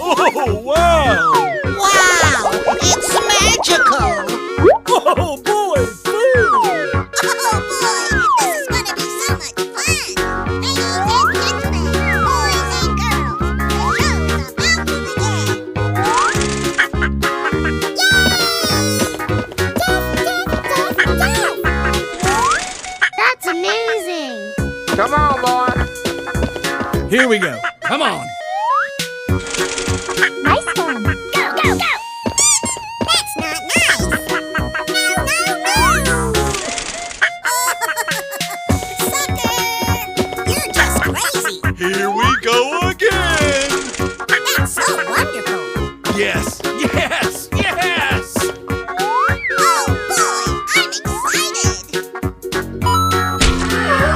Oh, wow! Wow! It's magical! Oh, boy! Food! Oh boy, this is gonna be so much fun! Ladies and gentlemen, boys and girls, the show's about to begin! Yay! That's amazing! Come on, boy. Here we go. Come on. Nice one! Go, go, go! That's not nice! No, no, no! Sucker! You're just crazy! Here we go again. That's so wonderful! Yes, yes, yes! Oh boy, I'm excited! Oh, yeah.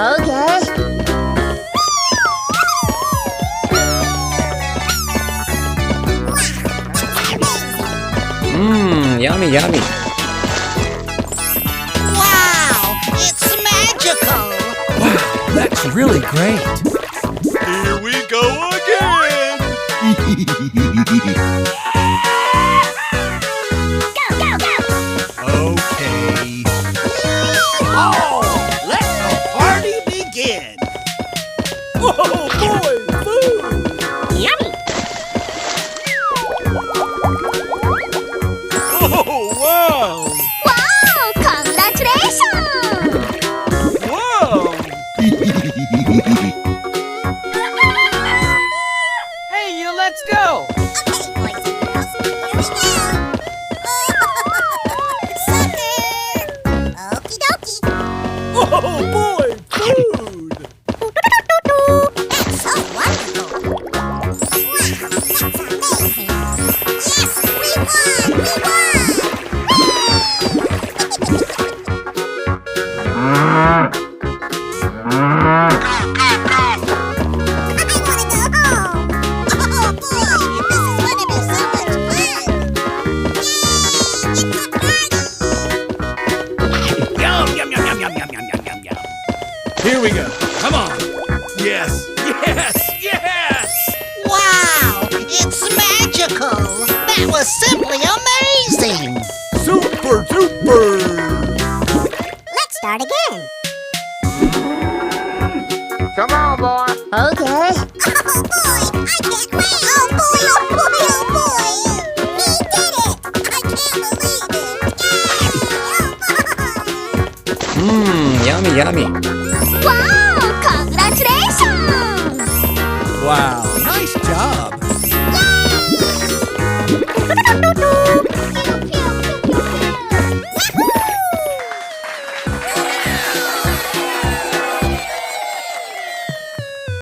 Okay. Yummy, yummy. Wow! It's magical! Wow, that's really great. Here we go again. Go, go, go! Okay. Oh! Let the party begin! Oh, boy! Food! Yummy! Oh, wow! Wow! Congratulations! Wow! Hey, you, let's go. Okay, boys and girls, here we go! Sucker! Okie dokie! Oh, boy! Food! That's so wonderful! Wow, that's amazing! Yes, we won! We won! Yum, yum, yum, yum, yum, yum, yum, yum, yum, yum. Here we go. Come on. Yes, yes, yes! Wow! It's magical! That was simply amazing! Super duper! Let's start again. Come on, boy. Okay. Oh boy, I can't wait. Oh boy, oh boy, oh boy. We did it. I can't believe it. Yay! Yummy, yummy. Wow, congratulations! Wow, nice job!